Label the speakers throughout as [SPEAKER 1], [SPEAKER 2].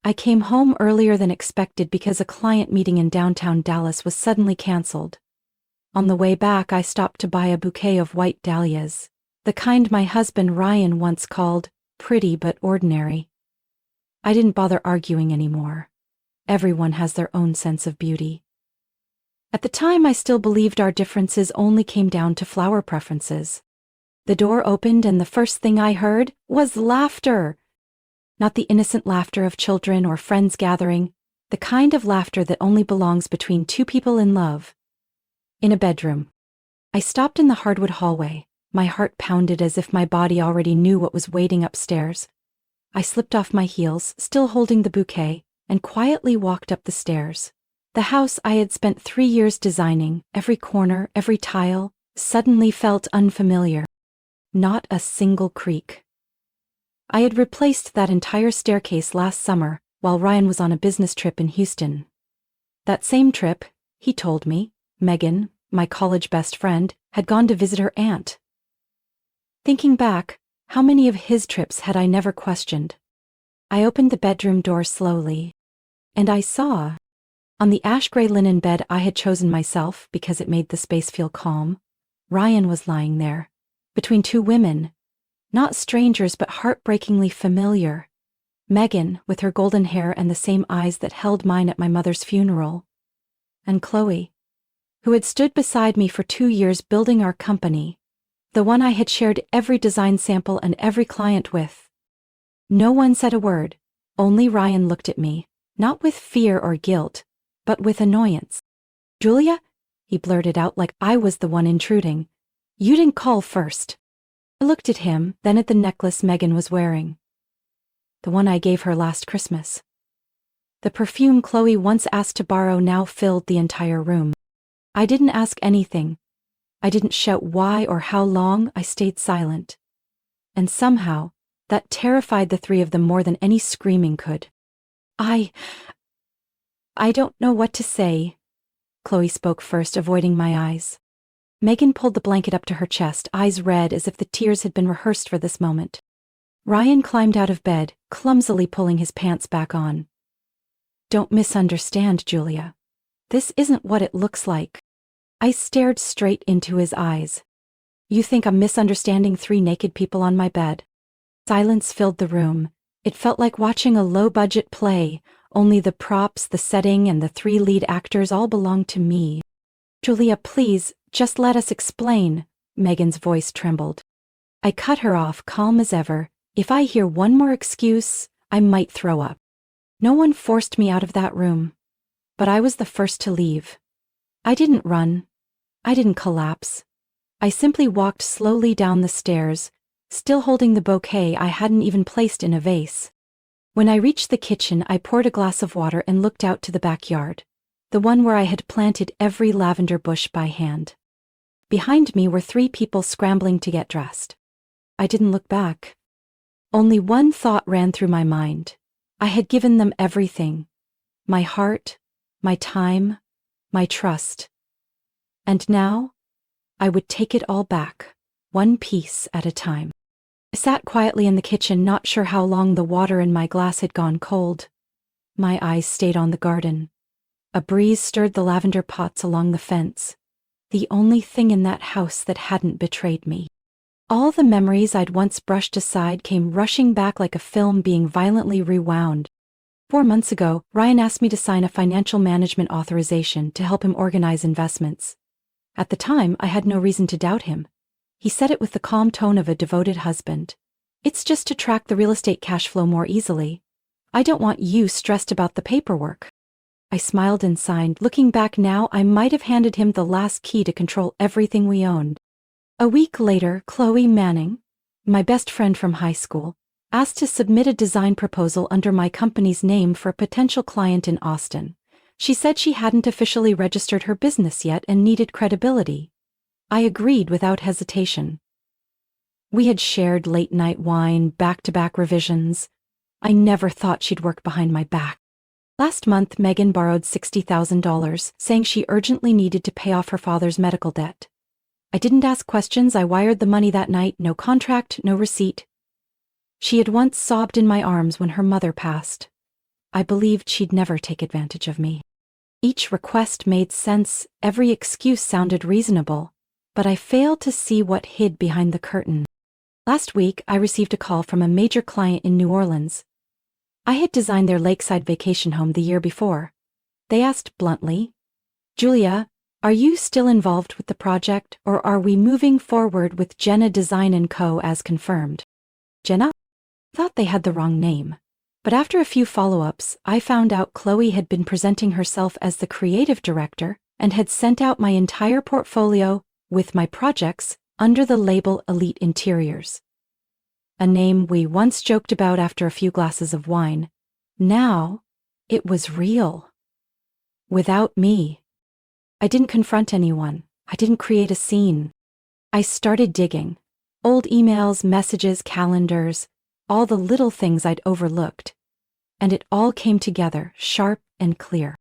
[SPEAKER 1] I came home earlier than expected because a client meeting in downtown Dallas was suddenly canceled. On the way back, I stopped to buy a bouquet of white dahlias, the kind my husband Ryan once called pretty but ordinary. I didn't bother arguing anymore. Everyone has their own sense of beauty. At the time, I still believed our differences only came down to flower preferences. The door opened and the first thing I heard was laughter. Not the innocent laughter of children or friends gathering, the kind of laughter that only belongs between two people in love. In a bedroom. I stopped in the hardwood hallway. My heart pounded as if my body already knew what was waiting upstairs. I slipped off my heels, still holding the bouquet, and quietly walked up the stairs. The house I had spent 3 years designing, every corner, every tile, suddenly felt unfamiliar. Not a single creak. I had replaced that entire staircase last summer while Ryan was on a business trip in Houston. That same trip, he told me, Megan, my college best friend, had gone to visit her aunt. Thinking back, how many of his trips had I never questioned? I opened the bedroom door slowly, and I saw, on the ash-gray linen bed I had chosen myself because it made the space feel calm, Ryan was lying there, between two women, not strangers but heartbreakingly familiar. Megan, with her golden hair and the same eyes that held mine at my mother's funeral, and Chloe, who had stood beside me for 2 years building our company, the one I had shared every design sample and every client with. No one said a word, only Ryan looked at me, not with fear or guilt, but with annoyance. "Julia?" he blurted out like I was the one intruding. "You didn't call first." I looked at him, then at the necklace Megan was wearing. The one I gave her last Christmas. The perfume Chloe once asked to borrow now filled the entire room. I didn't ask anything. I didn't shout why or how long. I stayed silent. And somehow, that terrified the three of them more than any screaming could. I don't know what to say. Chloe spoke first, avoiding my eyes. Megan pulled the blanket up to her chest, eyes red as if the tears had been rehearsed for this moment. Ryan climbed out of bed, clumsily pulling his pants back on. "Don't misunderstand, Julia. This isn't what it looks like." I stared straight into his eyes. "You think I'm misunderstanding 3 naked people on my bed?" Silence filled the room. It felt like watching a low-budget play, only the props, the setting, and the 3 lead actors all belonged to me. "Julia, please, just let us explain." Megan's voice trembled. I cut her off, calm as ever. If I hear one more excuse, I might throw up. No one forced me out of that room. But I was the first to leave. I didn't run. I didn't collapse. I simply walked slowly down the stairs, still holding the bouquet I hadn't even placed in a vase. When I reached the kitchen, I poured a glass of water and looked out to the backyard, the one where I had planted every lavender bush by hand. Behind me were 3 people scrambling to get dressed. I didn't look back. Only one thought ran through my mind. I had given them everything. My heart, my time, my trust. And now, I would take it all back, one piece at a time. I sat quietly in the kitchen, not sure how long the water in my glass had gone cold. My eyes stayed on the garden. A breeze stirred the lavender pots along the fence, the only thing in that house that hadn't betrayed me. All the memories I'd once brushed aside came rushing back like a film being violently rewound. 4 months ago, Ryan asked me to sign a financial management authorization to help him organize investments. At the time, I had no reason to doubt him. He said it with the calm tone of a devoted husband. "It's just to track the real estate cash flow more easily. I don't want you stressed about the paperwork." I smiled and signed. Looking back now, I might have handed him the last key to control everything we owned. A week later, Chloe Manning, my best friend from high school, asked to submit a design proposal under my company's name for a potential client in Austin. She said she hadn't officially registered her business yet and needed credibility. I agreed without hesitation. We had shared late-night wine, back-to-back revisions. I never thought she'd work behind my back. Last month, Megan borrowed $60,000, saying she urgently needed to pay off her father's medical debt. I didn't ask questions. I wired the money that night, no contract, no receipt. She had once sobbed in my arms when her mother passed. I believed she'd never take advantage of me. Each request made sense, every excuse sounded reasonable, but I failed to see what hid behind the curtain. Last week, I received a call from a major client in New Orleans. I had designed their lakeside vacation home the year before. They asked bluntly, "Julia, are you still involved with the project, or are we moving forward with Jenna Design & Co. as confirmed?" Jenna? Thought they had the wrong name. But after a few follow-ups, I found out Chloe had been presenting herself as the creative director and had sent out my entire portfolio with my projects under the label Elite Interiors. A name we once joked about after a few glasses of wine. Now, it was real. Without me. I didn't confront anyone. I didn't create a scene. I started digging. Old emails, messages, calendars, all the little things I'd overlooked. And it all came together, sharp and clear.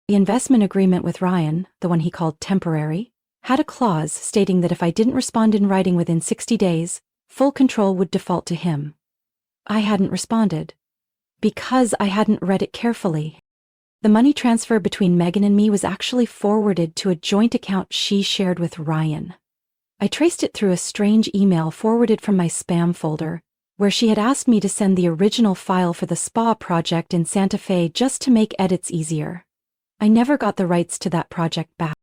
[SPEAKER 1] The investment agreement with Ryan, the one he called temporary, had a clause stating that if I didn't respond in writing within 60 days, full control would default to him. I hadn't responded. Because I hadn't read it carefully. The money transfer between Megan and me was actually forwarded to a joint account she shared with Ryan. I traced it through a strange email forwarded from my spam folder, where she had asked me to send the original file for the spa project in Santa Fe just to make edits easier. I never got the rights to that project back.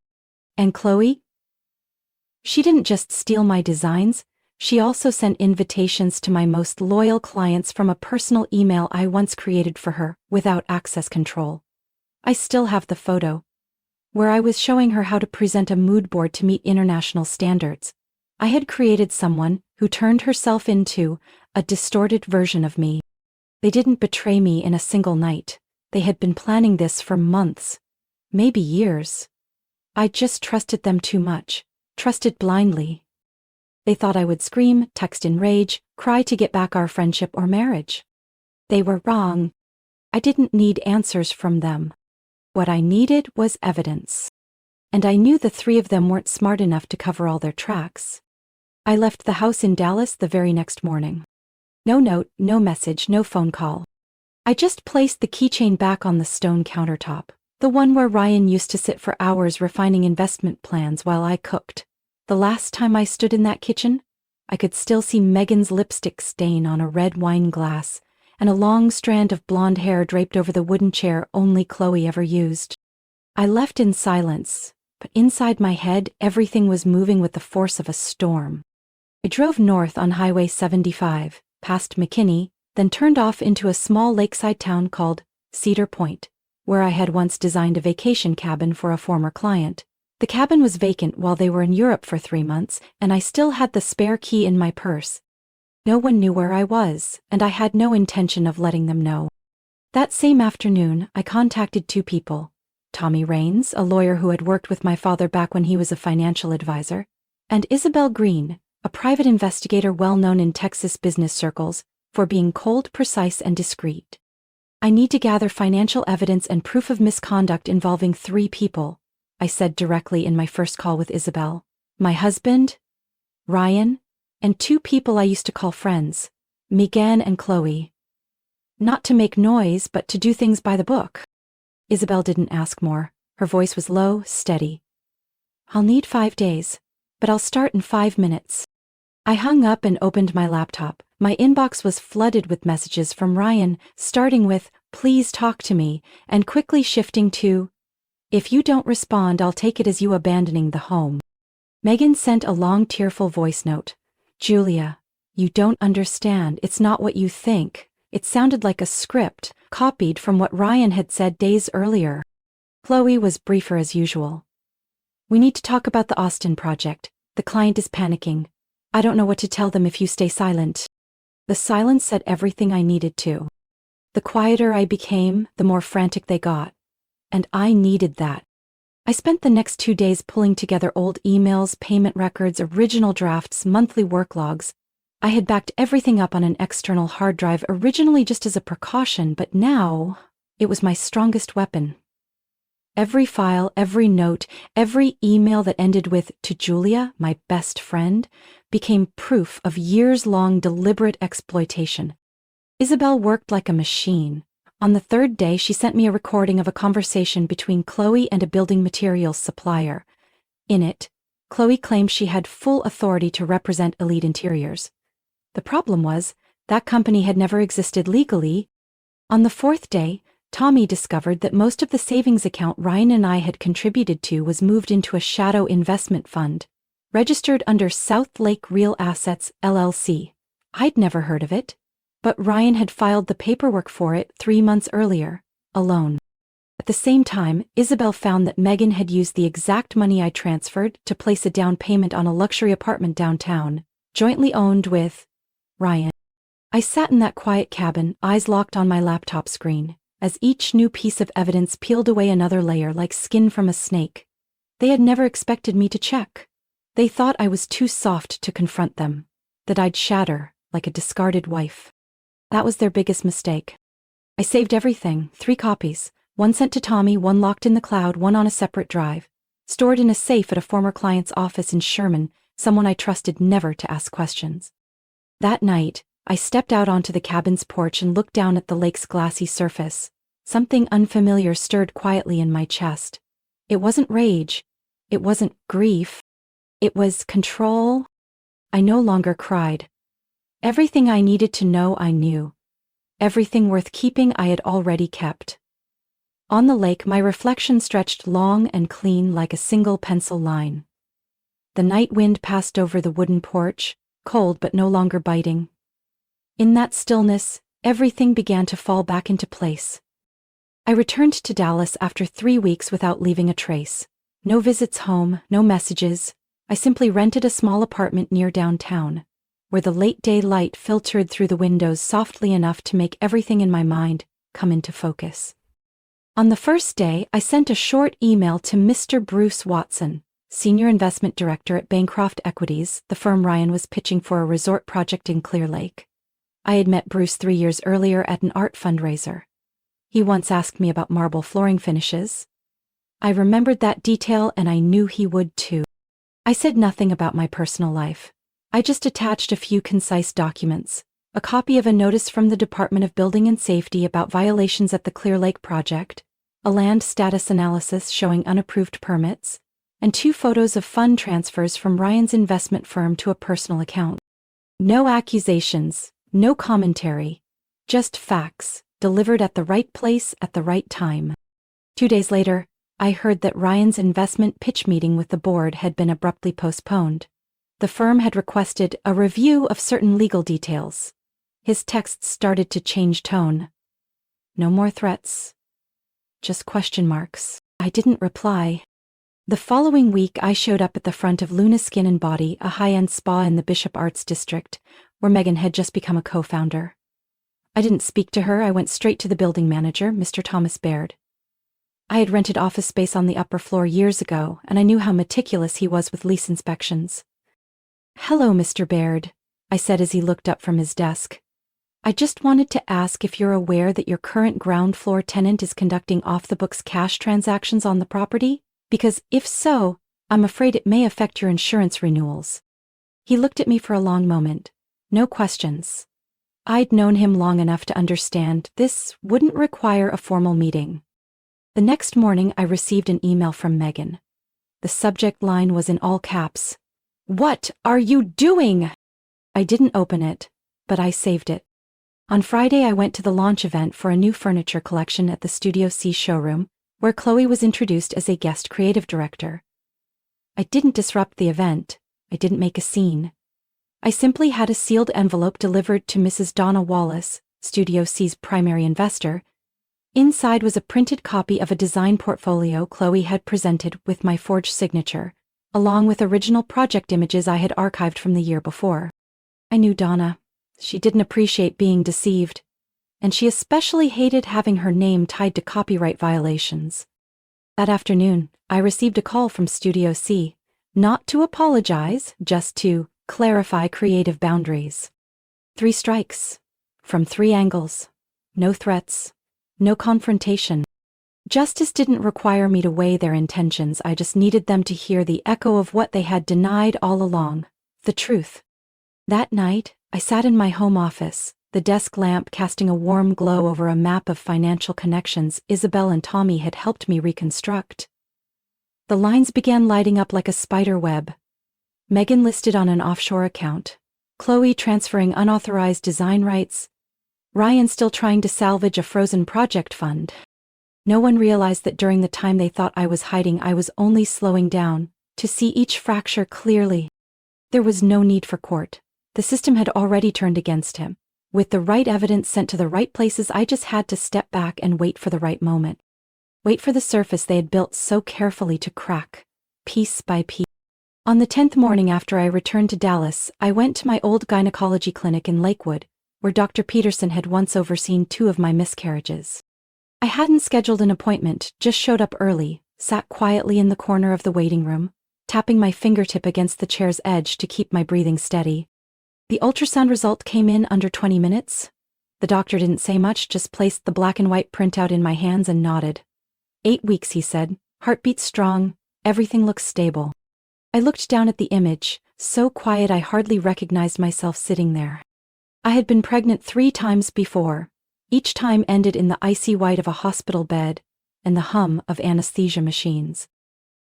[SPEAKER 1] And Chloe? She didn't just steal my designs, she also sent invitations to my most loyal clients from a personal email I once created for her, without access control. I still have the photo, where I was showing her how to present a mood board to meet international standards. I had created someone who turned herself into a distorted version of me. They didn't betray me in a single night. They had been planning this for months, maybe years. I just trusted them too much, trusted blindly. They thought I would scream, text in rage, cry to get back our friendship or marriage. They were wrong. I didn't need answers from them. What I needed was evidence. And I knew the three of them weren't smart enough to cover all their tracks. I left the house in Dallas the very next morning. No note, no message, no phone call. I just placed the keychain back on the stone countertop, the one where Ryan used to sit for hours refining investment plans while I cooked. The last time I stood in that kitchen, I could still see Megan's lipstick stain on a red wine glass and a long strand of blonde hair draped over the wooden chair only Chloe ever used. I left in silence, but inside my head everything was moving with the force of a storm. I drove north on Highway 75, past McKinney, then turned off into a small lakeside town called Cedar Point, where I had once designed a vacation cabin for a former client. The cabin was vacant while they were in Europe for 3 months, and I still had the spare key in my purse. No one knew where I was, and I had no intention of letting them know. That same afternoon, I contacted 2 people. Tommy Raines, a lawyer who had worked with my father back when he was a financial advisor, and Isabel Green, a private investigator well known in Texas business circles for being cold, precise, and discreet. I need to gather financial evidence and proof of misconduct involving 3 people, I said directly in my first call with Isabel. My husband, Ryan, and 2 people I used to call friends, Megan and Chloe. Not to make noise, but to do things by the book. Isabel didn't ask more. Her voice was low, steady. I'll need 5 days, but I'll start in 5 minutes. I hung up and opened my laptop. My inbox was flooded with messages from Ryan, starting with, "Please talk to me," and quickly shifting to, "If you don't respond, I'll take it as you abandoning the home." Megan sent a long, tearful voice note. "Julia, you don't understand. It's not what you think." It sounded like a script, copied from what Ryan had said days earlier. Chloe was briefer as usual. "We need to talk about the Austin project. The client is panicking. I don't know what to tell them if you stay silent." The silence said everything I needed to. The quieter I became, the more frantic they got. And I needed that. I spent the next 2 days pulling together old emails, payment records, original drafts, monthly work logs. I had backed everything up on an external hard drive originally just as a precaution, but now it was my strongest weapon. Every file, every note, every email that ended with "to Julia, my best friend," became proof of years-long deliberate exploitation. Isabel worked like a machine, On the third day, she sent me a recording of a conversation between Chloe and a building materials supplier. In it, Chloe claimed she had full authority to represent Elite Interiors. The problem was, that company had never existed legally. On the fourth day, Tommy discovered that most of the savings account Ryan and I had contributed to was moved into a shadow investment fund, registered under South Lake Real Assets, LLC. I'd never heard of it, but Ryan had filed the paperwork for it 3 months earlier, alone. At the same time, Isabel found that Megan had used the exact money I transferred to place a down payment on a luxury apartment downtown, jointly owned with Ryan. I sat in that quiet cabin, eyes locked on my laptop screen, as each new piece of evidence peeled away another layer like skin from a snake. They had never expected me to check. They thought I was too soft to confront them, that I'd shatter like a discarded wife. That was their biggest mistake. I saved everything, 3 copies, one sent to Tommy, one locked in the cloud, one on a separate drive, stored in a safe at a former client's office in Sherman, someone I trusted never to ask questions. That night, I stepped out onto the cabin's porch and looked down at the lake's glassy surface. Something unfamiliar stirred quietly in my chest. It wasn't rage. It wasn't grief. It was control. I no longer cried. Everything I needed to know I knew. Everything worth keeping I had already kept. On the lake, my reflection stretched long and clean like a single pencil line. The night wind passed over the wooden porch, cold but no longer biting. In that stillness, everything began to fall back into place. I returned to Dallas after 3 weeks without leaving a trace. No visits home, no messages. I simply rented a small apartment near downtown, where the late-day light filtered through the windows softly enough to make everything in my mind come into focus. On the first day, I sent a short email to Mr. Bruce Watson, Senior Investment Director at Bancroft Equities, the firm Ryan was pitching for a resort project in Clear Lake. I had met Bruce 3 years earlier at an art fundraiser. He once asked me about marble flooring finishes. I remembered that detail and I knew he would too. I said nothing about my personal life. I just attached a few concise documents, a copy of a notice from the Department of Building and Safety about violations at the Clear Lake project, a land status analysis showing unapproved permits, and 2 photos of fund transfers from Ryan's investment firm to a personal account. No accusations, no commentary, just facts, delivered at the right place at the right time. 2 days later, I heard that Ryan's investment pitch meeting with the board had been abruptly postponed. The firm had requested a review of certain legal details. His texts started to change tone. No more threats. Just question marks. I didn't reply. The following week, I showed up at the front of Luna Skin and Body, a high-end spa in the Bishop Arts District, where Megan had just become a co-founder. I didn't speak to her. I went straight to the building manager, Mr. Thomas Baird. I had rented office space on the upper floor years ago, and I knew how meticulous he was with lease inspections. "Hello, Mr. Baird," I said as he looked up from his desk. "I just wanted to ask if you're aware that your current ground floor tenant is conducting off-the-books cash transactions on the property? Because if so, I'm afraid it may affect your insurance renewals." He looked at me for a long moment. No questions. I'd known him long enough to understand this wouldn't require a formal meeting. The next morning, I received an email from Megan. The subject line was in all caps. "What are you doing?" I didn't open it, but I saved it. On Friday, I went to the launch event for a new furniture collection at the Studio C showroom, where Chloe was introduced as a guest creative director. I didn't disrupt the event. I didn't make a scene. I simply had a sealed envelope delivered to Mrs. Donna Wallace, Studio C's primary investor. Inside was a printed copy of a design portfolio Chloe had presented with my forged signature, along with original project images I had archived from the year before. I knew Donna. She didn't appreciate being deceived, and she especially hated having her name tied to copyright violations. That afternoon, I received a call from Studio C, not to apologize, just to clarify creative boundaries. 3 strikes, from 3 angles, no threats, no confrontation. Justice didn't require me to weigh their intentions. I just needed them to hear the echo of what they had denied all along, the truth. That night, I sat in my home office, the desk lamp casting a warm glow over a map of financial connections Isabel and Tommy had helped me reconstruct. The lines began lighting up like a spider web. Megan listed on an offshore account. Chloe transferring unauthorized design rights. Ryan still trying to salvage a frozen project fund. No one realized that during the time they thought I was hiding, I was only slowing down to see each fracture clearly. There was no need for court. The system had already turned against him. With the right evidence sent to the right places, I just had to step back and wait for the right moment. Wait for the surface they had built so carefully to crack, piece by piece. On the 10th morning after I returned to Dallas, I went to my old gynecology clinic in Lakewood, where Dr. Peterson had once overseen 2 of my miscarriages. I hadn't scheduled an appointment, just showed up early, sat quietly in the corner of the waiting room, tapping my fingertip against the chair's edge to keep my breathing steady. The ultrasound result came in under 20 minutes. The doctor didn't say much, just placed the black and white printout in my hands and nodded. 8 weeks, he said, heartbeat strong, everything looks stable. I looked down at the image, so quiet I hardly recognized myself sitting there. I had been pregnant 3 times before. Each time ended in the icy white of a hospital bed and the hum of anesthesia machines.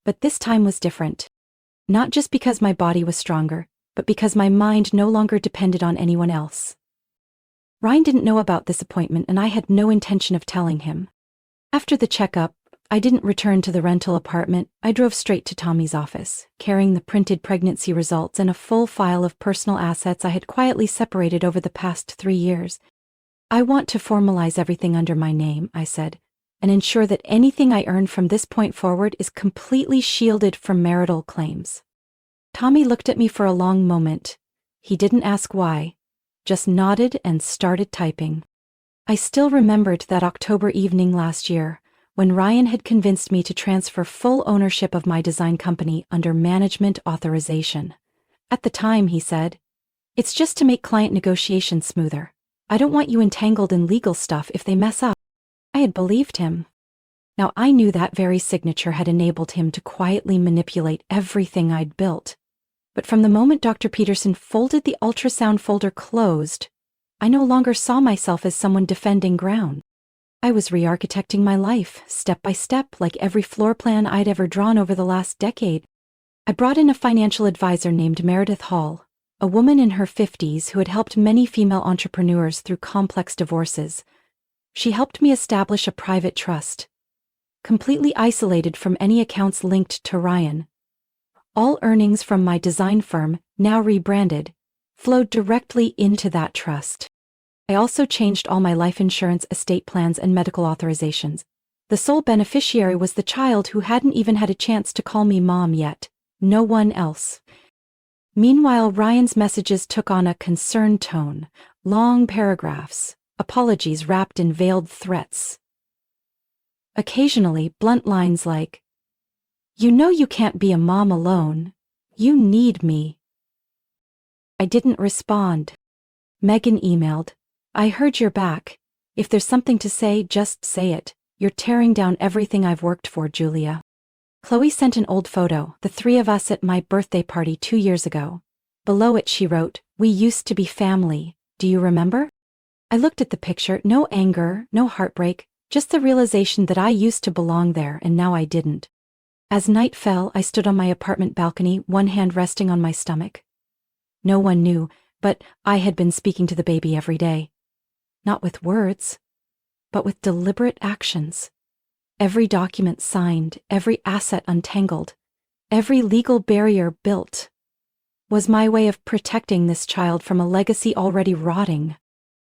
[SPEAKER 1] But this time was different. Not just because my body was stronger, but because my mind no longer depended on anyone else. Ryan didn't know about this appointment, and I had no intention of telling him. After the checkup, I didn't return to the rental apartment. I drove straight to Tommy's office, carrying the printed pregnancy results and a full file of personal assets I had quietly separated over the past 3 years. I want to formalize everything under my name, I said, and ensure that anything I earn from this point forward is completely shielded from marital claims. Tommy looked at me for a long moment. He didn't ask why, just nodded and started typing. I still remembered that October evening last year, when Ryan had convinced me to transfer full ownership of my design company under management authorization. At the time, he said, "It's just to make client negotiations smoother. I don't want you entangled in legal stuff if they mess up." I had believed him. Now I knew that very signature had enabled him to quietly manipulate everything I'd built. But from the moment Dr. Peterson folded the ultrasound folder closed, I no longer saw myself as someone defending ground. I was re-architecting my life, step by step, like every floor plan I'd ever drawn over the last decade. I brought in a financial advisor named Meredith Hall, a woman in her 50s who had helped many female entrepreneurs through complex divorces. She helped me establish a private trust, completely isolated from any accounts linked to Ryan. All earnings from my design firm, now rebranded, flowed directly into that trust. I also changed all my life insurance, estate plans, and medical authorizations. The sole beneficiary was the child who hadn't even had a chance to call me mom yet. No one else. Meanwhile, Ryan's messages took on a concerned tone, long paragraphs, apologies wrapped in veiled threats. Occasionally, blunt lines like, "You know you can't be a mom alone. You need me." I didn't respond. Megan emailed, "I heard you're back. If there's something to say, just say it. You're tearing down everything I've worked for, Julia." Chloe sent an old photo, the 3 of us at my birthday party 2 years ago. Below it she wrote, "We used to be family. Do you remember?" I looked at the picture, no anger, no heartbreak, just the realization that I used to belong there and now I didn't. As night fell, I stood on my apartment balcony, one hand resting on my stomach. No one knew, but I had been speaking to the baby every day. Not with words, but with deliberate actions. Every document signed, every asset untangled, every legal barrier built, was my way of protecting this child from a legacy already rotting.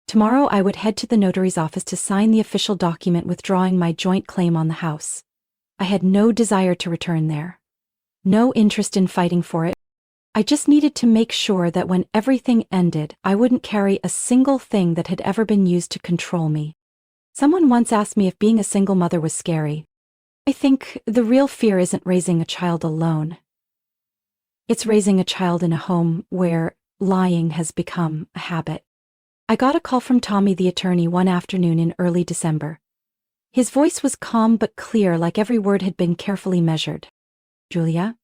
[SPEAKER 1] Tomorrow I would head to the notary's office to sign the official document withdrawing my joint claim on the house. I had no desire to return there. No interest in fighting for it. I just needed to make sure that when everything ended, I wouldn't carry a single thing that had ever been used to control me. Someone once asked me if being a single mother was scary. I think the real fear isn't raising a child alone. It's raising a child in a home where lying has become a habit. I got a call from Tommy the attorney one afternoon in early December. His voice was calm but clear, like every word had been carefully measured. "Julia,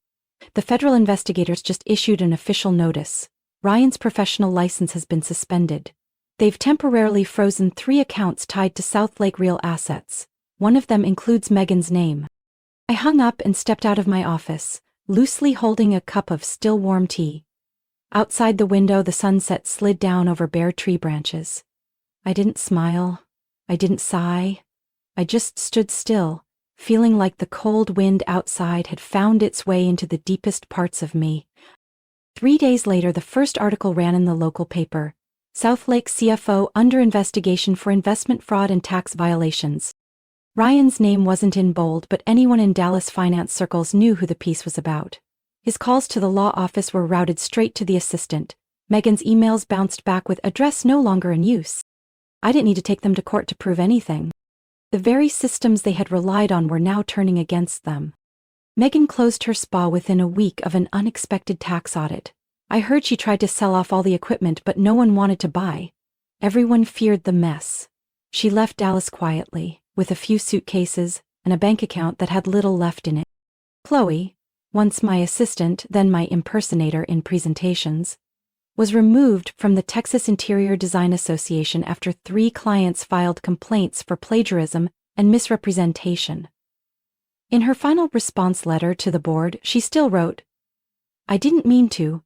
[SPEAKER 1] the federal investigators just issued an official notice. Ryan's professional license has been suspended. They've temporarily frozen 3 accounts tied to Southlake Real Assets. One of them includes Megan's name. I hung up and stepped out of my office, loosely holding a cup of still warm tea. Outside the window, the sunset slid down over bare tree branches. I didn't smile. I didn't sigh. I just stood still, feeling like the cold wind outside had found its way into the deepest parts of me. 3 days later, the first article ran in the local paper. Southlake CFO under investigation for investment fraud and tax violations. Ryan's name wasn't in bold, but anyone in Dallas finance circles knew who the piece was about. His calls to the law office were routed straight to the assistant. Megan's emails bounced back with address no longer in use. I didn't need to take them to court to prove anything. The very systems they had relied on were now turning against them. Megan closed her spa within a week of an unexpected tax audit. I heard she tried to sell off all the equipment, but no one wanted to buy. Everyone feared the mess. She left Dallas quietly, with a few suitcases and a bank account that had little left in it. Chloe, once my assistant, then my impersonator in presentations, was removed from the Texas Interior Design Association after 3 clients filed complaints for plagiarism and misrepresentation. In her final response letter to the board, she still wrote, "I didn't mean to.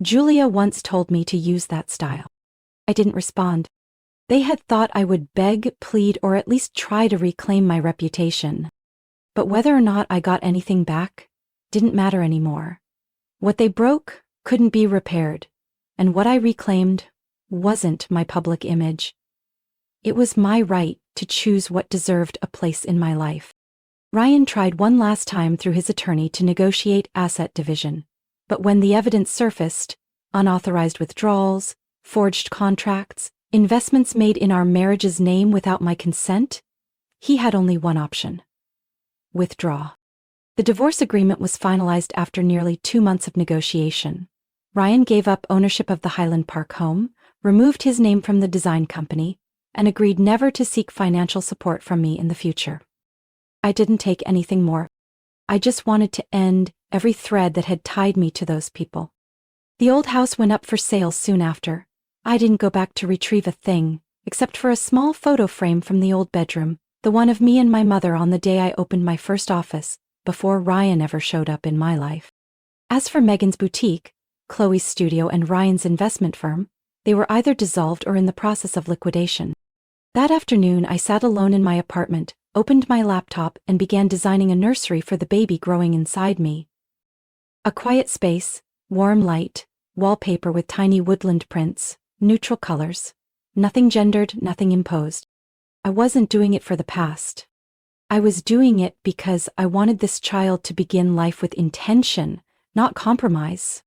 [SPEAKER 1] Julia once told me to use that style." I didn't respond. They had thought I would beg, plead, or at least try to reclaim my reputation. But whether or not I got anything back didn't matter anymore. What they broke couldn't be repaired, and what I reclaimed wasn't my public image. It was my right to choose what deserved a place in my life. Ryan tried one last time through his attorney to negotiate asset division, but when the evidence surfaced, unauthorized withdrawals, forged contracts, investments made in our marriage's name without my consent, he had only one option: withdraw. The divorce agreement was finalized after nearly 2 months of negotiation. Ryan gave up ownership of the Highland Park home, removed his name from the design company, and agreed never to seek financial support from me in the future. I didn't take anything more. I just wanted to end every thread that had tied me to those people. The old house went up for sale soon after. I didn't go back to retrieve a thing, except for a small photo frame from the old bedroom, the one of me and my mother on the day I opened my first office, before Ryan ever showed up in my life. As for Megan's boutique, Chloe's studio, and Ryan's investment firm, they were either dissolved or in the process of liquidation. That afternoon, I sat alone in my apartment, opened my laptop, and began designing a nursery for the baby growing inside me. A quiet space, warm light, wallpaper with tiny woodland prints, neutral colors. Nothing gendered, nothing imposed. I wasn't doing it for the past. I was doing it because I wanted this child to begin life with intention, not compromise.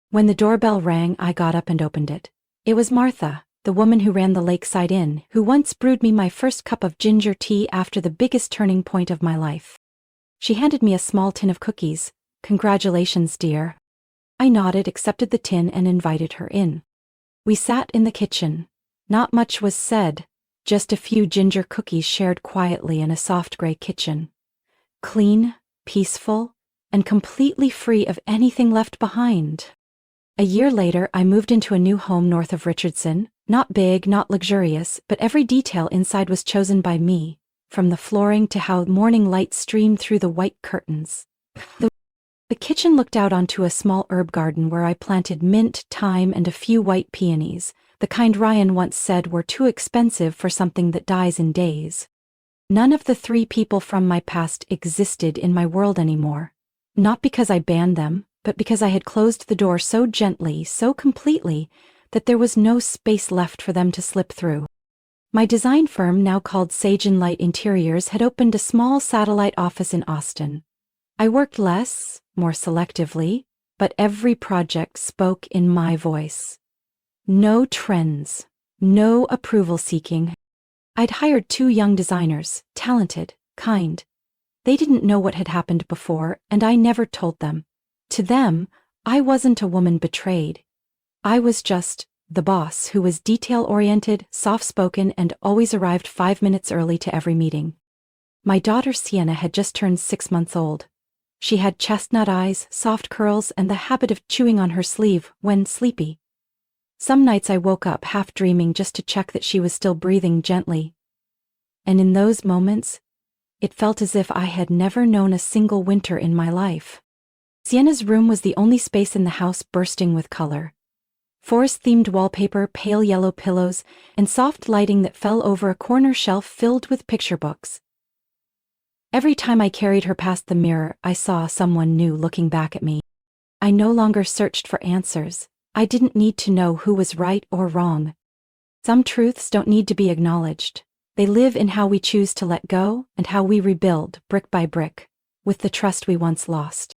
[SPEAKER 1] When the doorbell rang, I got up and opened it. It was Martha, the woman who ran the Lakeside Inn, who once brewed me my first cup of ginger tea after the biggest turning point of my life. She handed me a small tin of cookies. "Congratulations, dear." I nodded, accepted the tin, and invited her in. We sat in the kitchen. Not much was said, just a few ginger cookies shared quietly in a soft gray kitchen. Clean, peaceful, and completely free of anything left behind. A year later, I moved into a new home north of Richardson, not big, not luxurious, but every detail inside was chosen by me, from the flooring to how morning light streamed through the white curtains. The kitchen looked out onto a small herb garden where I planted mint, thyme, and a few white peonies, the kind Ryan once said were too expensive for something that dies in days. None of the 3 people from my past existed in my world anymore. Not because I banned them, but because I had closed the door so gently, so completely, that there was no space left for them to slip through. My design firm, now called Sage & Light Interiors, had opened a small satellite office in Austin. I worked less, more selectively, but every project spoke in my voice. No trends, no approval seeking. I'd hired 2 young designers, talented, kind. They didn't know what had happened before, and I never told them. To them, I wasn't a woman betrayed. I was just the boss who was detail-oriented, soft-spoken, and always arrived 5 minutes early to every meeting. My daughter Sienna had just turned 6 months old. She had chestnut eyes, soft curls, and the habit of chewing on her sleeve when sleepy. Some nights I woke up half dreaming just to check that she was still breathing gently. And in those moments, it felt as if I had never known a single winter in my life. Sienna's room was the only space in the house bursting with color. Forest-themed wallpaper, pale yellow pillows, and soft lighting that fell over a corner shelf filled with picture books. Every time I carried her past the mirror, I saw someone new looking back at me. I no longer searched for answers. I didn't need to know who was right or wrong. Some truths don't need to be acknowledged. They live in how we choose to let go and how we rebuild, brick by brick, with the trust we once lost.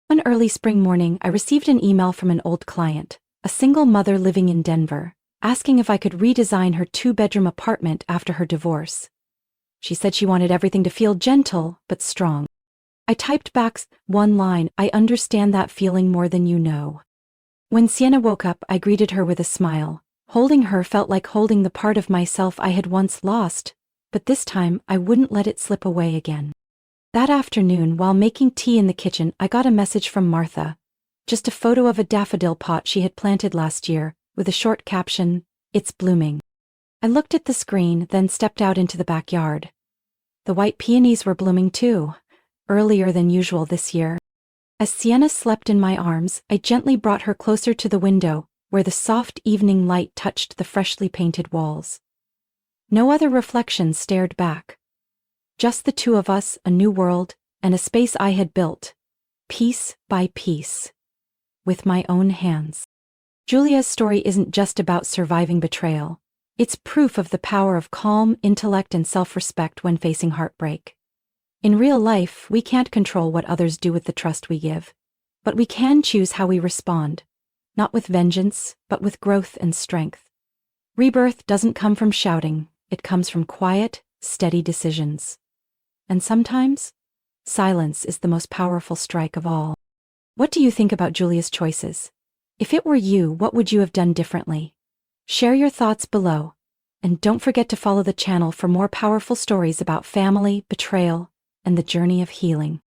[SPEAKER 1] One early spring morning, I received an email from an old client, a single mother living in Denver, asking if I could redesign her 2-bedroom apartment after her divorce. She said she wanted everything to feel gentle but strong. I typed back one line, "I understand that feeling more than you know." When Sienna woke up, I greeted her with a smile. Holding her felt like holding the part of myself I had once lost, but this time I wouldn't let it slip away again. That afternoon, while making tea in the kitchen, I got a message from Martha. Just a photo of a daffodil pot she had planted last year, with a short caption, "It's blooming." I looked at the screen, then stepped out into the backyard. The white peonies were blooming too, earlier than usual this year. As Sienna slept in my arms, I gently brought her closer to the window, where the soft evening light touched the freshly painted walls. No other reflections stared back. Just the two of us, a new world, and a space I had built, piece by piece, with my own hands. Julia's story isn't just about surviving betrayal. It's proof of the power of calm, intellect, and self-respect when facing heartbreak. In real life, we can't control what others do with the trust we give, but we can choose how we respond, not with vengeance, but with growth and strength. Rebirth doesn't come from shouting, it comes from quiet, steady decisions. And sometimes, silence is the most powerful strike of all. What do you think about Julia's choices? If it were you, what would you have done differently? Share your thoughts below, and don't forget to follow the channel for more powerful stories about family, betrayal, and the journey of healing.